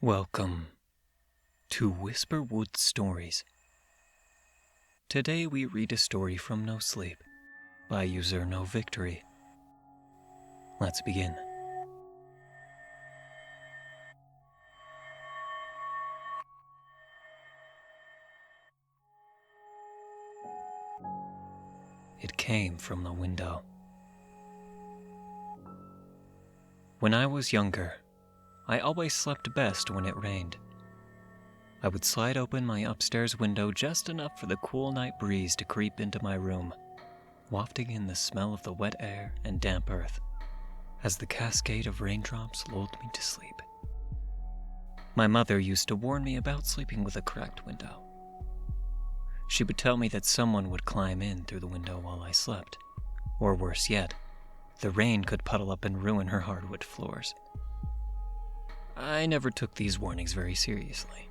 Welcome to Whisperwood Stories. Today we read a story from No Sleep by user No Victory. Let's begin. It came from the window. When I was younger, I always slept best when it rained. I would slide open my upstairs window just enough for the cool night breeze to creep into my room, wafting in the smell of the wet air and damp earth, as the cascade of raindrops lulled me to sleep. My mother used to warn me about sleeping with a cracked window. She would tell me that someone would climb in through the window while I slept, or worse yet, the rain could puddle up and ruin her hardwood floors. I never took these warnings very seriously,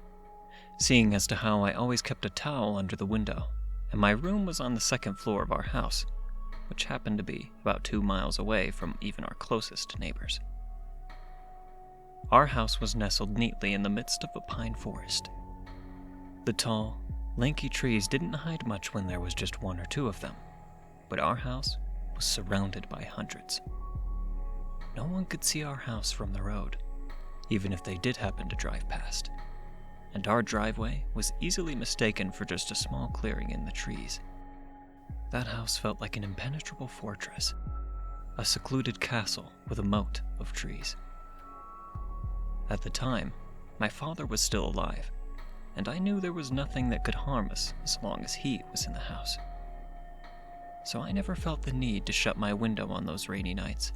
seeing as to how I always kept a towel under the window, and my room was on the second floor of our house, which happened to be about 2 miles away from even our closest neighbors. Our house was nestled neatly in the midst of a pine forest. The tall, lanky trees didn't hide much when there was just 1 or 2 of them, but our house was surrounded by hundreds. No one could see our house from the road, even if they did happen to drive past, and our driveway was easily mistaken for just a small clearing in the trees. That house felt like an impenetrable fortress, a secluded castle with a moat of trees. At the time, my father was still alive, and I knew there was nothing that could harm us as long as he was in the house. So I never felt the need to shut my window on those rainy nights,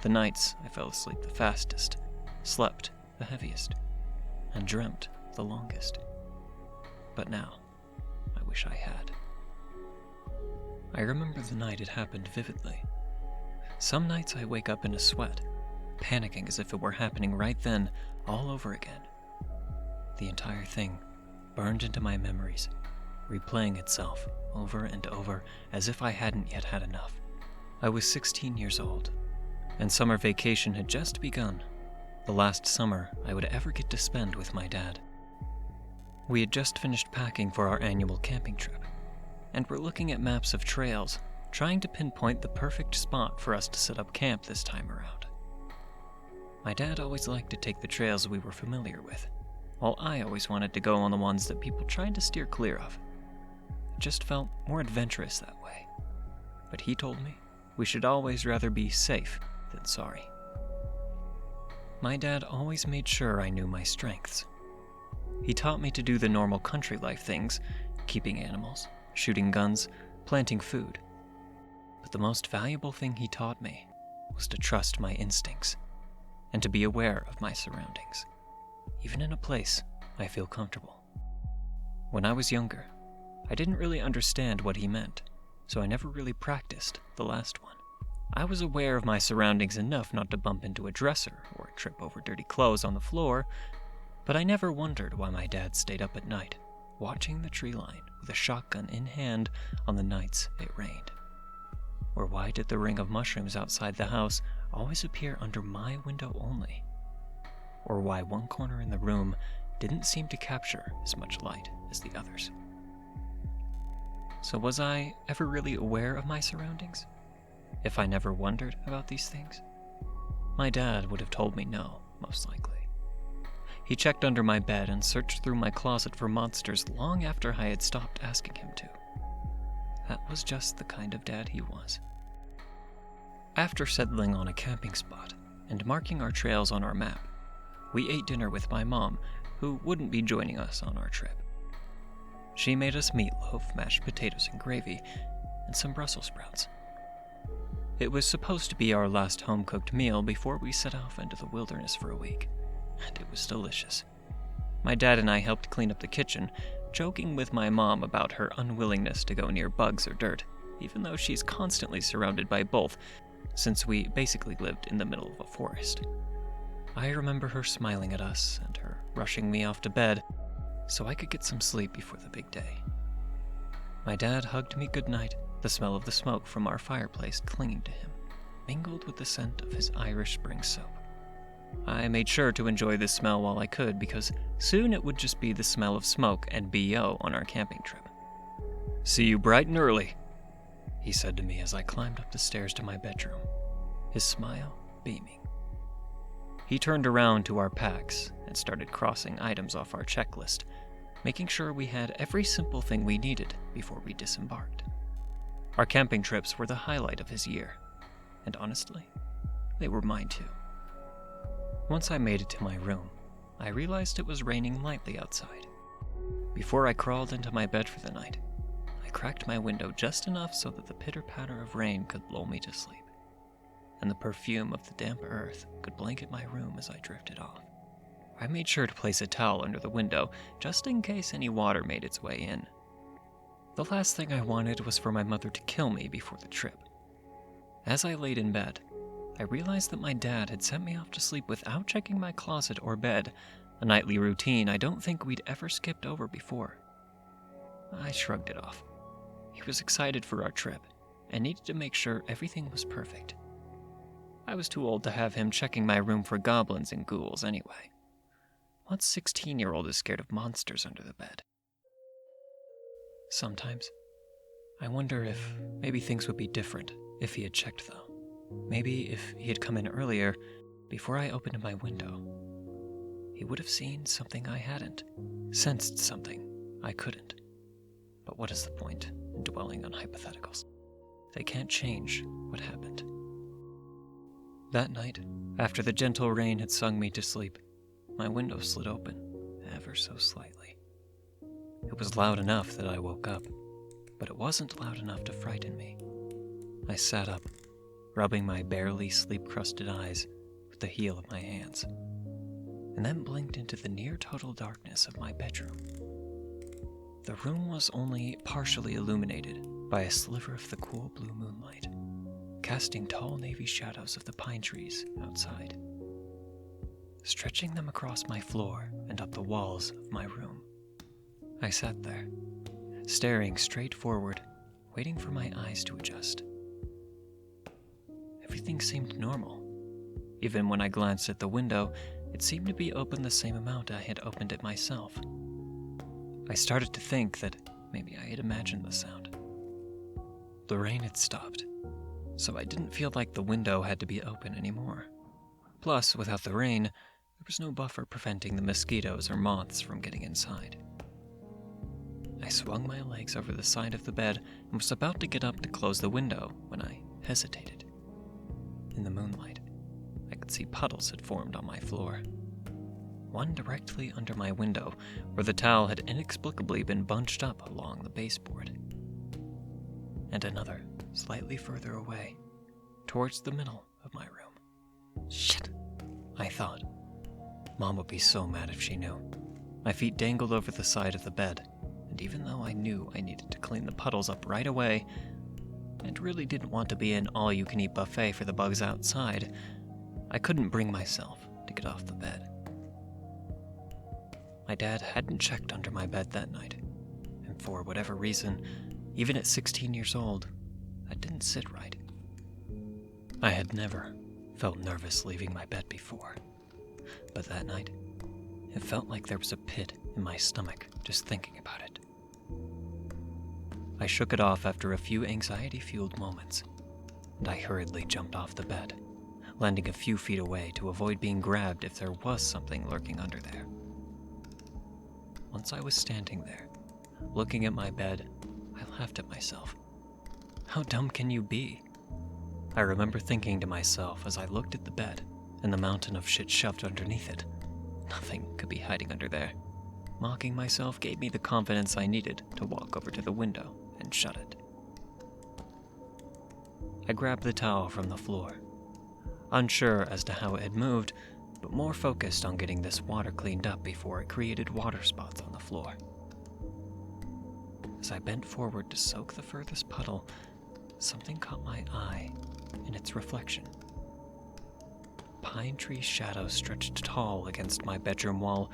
the nights I fell asleep the fastest, slept the heaviest, and dreamt the longest. But now, I wish I had. I remember the night it happened vividly. Some nights I wake up in a sweat, panicking as if it were happening right then, all over again. The entire thing burned into my memories, replaying itself over and over as if I hadn't yet had enough. I was 16 years old, and summer vacation had just begun, the last summer I would ever get to spend with my dad. We had just finished packing for our annual camping trip, and were looking at maps of trails, trying to pinpoint the perfect spot for us to set up camp this time around. My dad always liked to take the trails we were familiar with, while I always wanted to go on the ones that people tried to steer clear of. It just felt more adventurous that way. But he told me we should always rather be safe than sorry. My dad always made sure I knew my strengths. He taught me to do the normal country life things, keeping animals, shooting guns, planting food. But the most valuable thing he taught me was to trust my instincts and to be aware of my surroundings, even in a place I feel comfortable. When I was younger, I didn't really understand what he meant, so I never really practiced the last one. I was aware of my surroundings enough not to bump into a dresser or trip over dirty clothes on the floor, but I never wondered why my dad stayed up at night, watching the tree line with a shotgun in hand on the nights it rained. Or why did the ring of mushrooms outside the house always appear under my window only? Or why one corner in the room didn't seem to capture as much light as the others. So was I ever really aware of my surroundings? If I never wondered about these things? My dad would have told me no, most likely. He checked under my bed and searched through my closet for monsters long after I had stopped asking him to. That was just the kind of dad he was. After settling on a camping spot and marking our trails on our map, we ate dinner with my mom, who wouldn't be joining us on our trip. She made us meatloaf, mashed potatoes and gravy, and some Brussels sprouts. It was supposed to be our last home-cooked meal before we set off into the wilderness for a week, and it was delicious. My dad and I helped clean up the kitchen, joking with my mom about her unwillingness to go near bugs or dirt, even though she's constantly surrounded by both, since we basically lived in the middle of a forest. I remember her smiling at us and her rushing me off to bed so I could get some sleep before the big day. My dad hugged me goodnight, the smell of the smoke from our fireplace clinging to him, mingled with the scent of his Irish Spring soap. I made sure to enjoy the smell while I could because soon it would just be the smell of smoke and BO on our camping trip. "See you bright and early," he said to me as I climbed up the stairs to my bedroom, his smile beaming. He turned around to our packs and started crossing items off our checklist, making sure we had every simple thing we needed before we disembarked. Our camping trips were the highlight of his year, and honestly, they were mine too. Once I made it to my room, I realized it was raining lightly outside. Before I crawled into my bed for the night, I cracked my window just enough so that the pitter-patter of rain could lull me to sleep, and the perfume of the damp earth could blanket my room as I drifted off. I made sure to place a towel under the window just in case any water made its way in. The last thing I wanted was for my mother to kill me before the trip. As I laid in bed, I realized that my dad had sent me off to sleep without checking my closet or bed, a nightly routine I don't think we'd ever skipped over before. I shrugged it off. He was excited for our trip and needed to make sure everything was perfect. I was too old to have him checking my room for goblins and ghouls anyway. What 16-year-old is scared of monsters under the bed? Sometimes, I wonder if maybe things would be different if he had checked though. Maybe if he had come in earlier, before I opened my window, he would have seen something I hadn't, sensed something I couldn't. But what is the point in dwelling on hypotheticals? They can't change what happened. That night, after the gentle rain had sung me to sleep, my window slid open, ever so slightly. It was loud enough that I woke up, but it wasn't loud enough to frighten me. I sat up, rubbing my barely sleep-crusted eyes with the heel of my hands, and then blinked into the near-total darkness of my bedroom. The room was only partially illuminated by a sliver of the cool blue moonlight, casting tall navy shadows of the pine trees outside, stretching them across my floor and up the walls of my room. I sat there, staring straight forward, waiting for my eyes to adjust. Everything seemed normal. Even when I glanced at the window, it seemed to be open the same amount I had opened it myself. I started to think that maybe I had imagined the sound. The rain had stopped, so I didn't feel like the window had to be open anymore. Plus, without the rain, there was no buffer preventing the mosquitoes or moths from getting inside. I swung my legs over the side of the bed and was about to get up to close the window when I hesitated. In the moonlight, I could see puddles had formed on my floor. One directly under my window, where the towel had inexplicably been bunched up along the baseboard. And another, slightly further away, towards the middle of my room. Shit, I thought. Mom would be so mad if she knew. My feet dangled over the side of the bed, and even though I knew I needed to clean the puddles up right away, and really didn't want to be an all-you-can-eat buffet for the bugs outside, I couldn't bring myself to get off the bed. My dad hadn't checked under my bed that night, and for whatever reason, even at 16 years old, that didn't sit right. I had never felt nervous leaving my bed before, but that night, it felt like there was a pit in my stomach just thinking about it. I shook it off after a few anxiety-fueled moments, and I hurriedly jumped off the bed, landing a few feet away to avoid being grabbed if there was something lurking under there. Once I was standing there, looking at my bed, I laughed at myself. How dumb can you be? I remember thinking to myself as I looked at the bed and the mountain of shit shoved underneath it. Nothing could be hiding under there. Mocking myself gave me the confidence I needed to walk over to the window and shut it. I grabbed the towel from the floor, unsure as to how it had moved, but more focused on getting this water cleaned up before it created water spots on the floor. As I bent forward to soak the furthest puddle, something caught my eye in its reflection. Pine tree shadows stretched tall against my bedroom wall,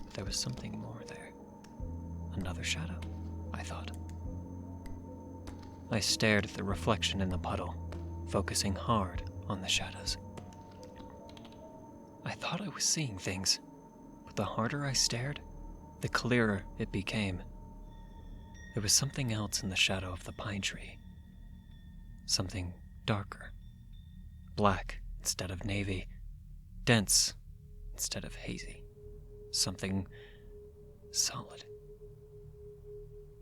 but there was something more there. Another shadow, I thought. I stared at the reflection in the puddle, focusing hard on the shadows. I thought I was seeing things, but the harder I stared, the clearer it became. There was something else in the shadow of the pine tree. Something darker. Black instead of navy. Dense instead of hazy. Something solid.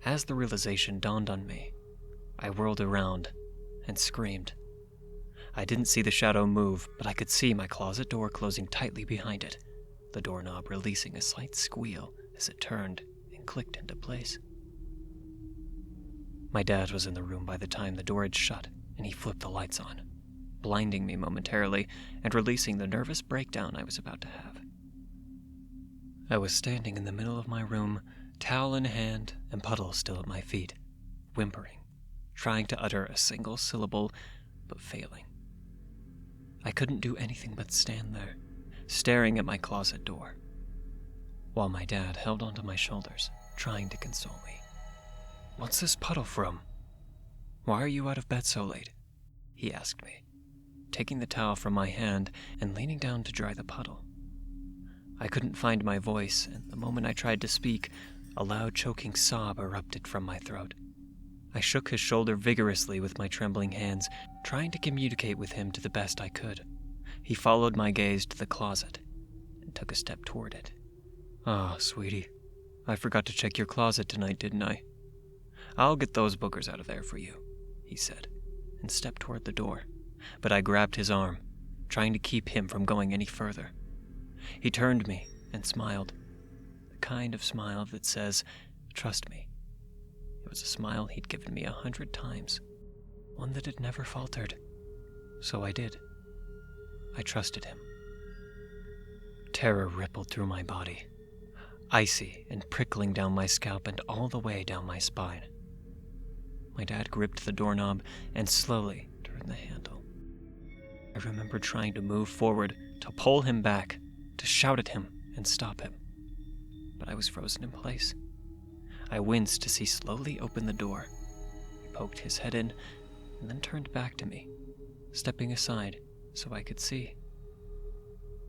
As the realization dawned on me, I whirled around and screamed. I didn't see the shadow move, but I could see my closet door closing tightly behind it, the doorknob releasing a slight squeal as it turned and clicked into place. My dad was in the room by the time the door had shut, and he flipped the lights on, blinding me momentarily and releasing the nervous breakdown I was about to have. I was standing in the middle of my room, towel in hand and puddle still at my feet, whimpering, trying to utter a single syllable, but failing. I couldn't do anything but stand there, staring at my closet door, while my dad held onto my shoulders, trying to console me. "What's this puddle from? Why are you out of bed so late?" he asked me, taking the towel from my hand and leaning down to dry the puddle. I couldn't find my voice, and the moment I tried to speak, a loud choking sob erupted from my throat. I shook his shoulder vigorously with my trembling hands, trying to communicate with him to the best I could. He followed my gaze to the closet and took a step toward it. "Ah, sweetie, I forgot to check your closet tonight, didn't I? I'll get those boogers out of there for you," he said, and stepped toward the door, but I grabbed his arm, trying to keep him from going any further. He turned me and smiled, the kind of smile that says, "Trust me." It was a smile he'd given me 100 times, one that had never faltered. So I did. I trusted him. Terror rippled through my body, icy and prickling down my scalp and all the way down my spine. My dad gripped the doorknob and slowly turned the handle. I remember trying to move forward, to pull him back, to shout at him and stop him, but I was frozen in place. I winced as he slowly opened the door. He poked his head in and then turned back to me, stepping aside so I could see.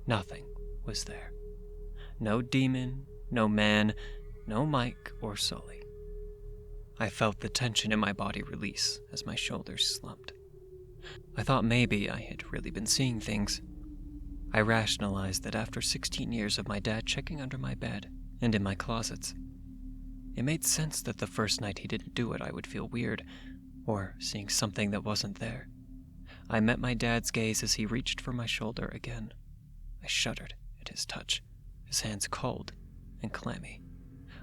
Nothing was there. No demon, no man, no Mike or Sully. I felt the tension in my body release as my shoulders slumped. I thought maybe I had really been seeing things. I rationalized that after 16 years of my dad checking under my bed and in my closets, it made sense that the first night he didn't do it I would feel weird, or seeing something that wasn't there. I met my dad's gaze as he reached for my shoulder again. I shuddered at his touch, his hands cold and clammy,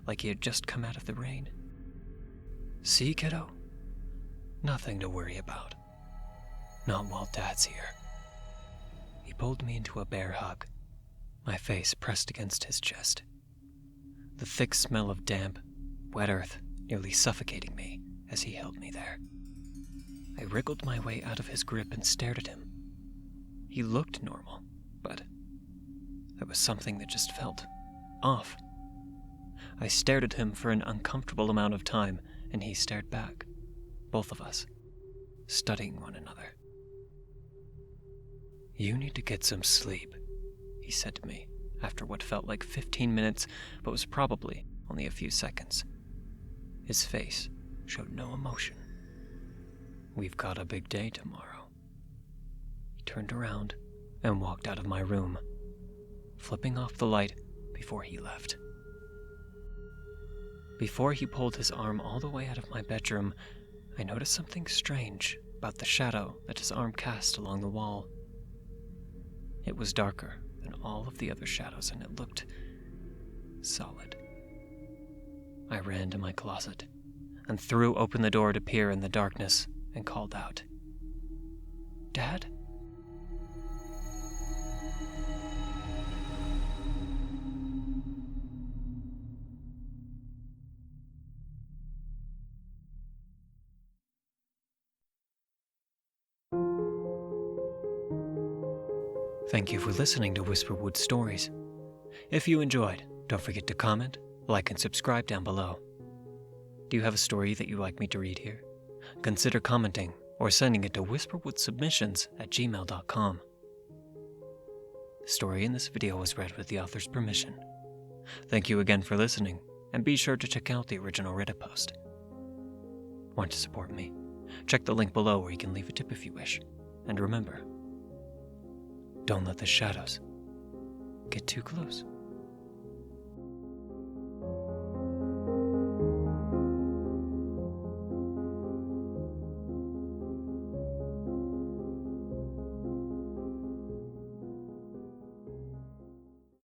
like he had just come out of the rain. "See, kiddo? Nothing to worry about. Not while Dad's here." He pulled me into a bear hug, my face pressed against his chest. The thick smell of damp, wet earth nearly suffocating me as he held me there. I wriggled my way out of his grip and stared at him. He looked normal, but there was something that just felt off. I stared at him for an uncomfortable amount of time, and he stared back, both of us, studying one another. "You need to get some sleep," he said to me, after what felt like 15 minutes, but was probably only a few seconds. His face showed no emotion. "We've got a big day tomorrow." He turned around and walked out of my room, flipping off the light before he left. Before he pulled his arm all the way out of my bedroom, I noticed something strange about the shadow that his arm cast along the wall. It was darker than all of the other shadows, and it looked solid. I ran to my closet and threw open the door to peer in the darkness and called out, "Dad?" Thank you for listening to Whisperwood Stories. If you enjoyed, don't forget to comment, like, and subscribe down below. Do you have a story that you'd like me to read here? Consider commenting or sending it to whisperwoodsubmissions@gmail.com. The story in this video was read with the author's permission. Thank you again for listening, and be sure to check out the original Reddit post. Want to support me? Check the link below where you can leave a tip if you wish. And remember, don't let the shadows get too close.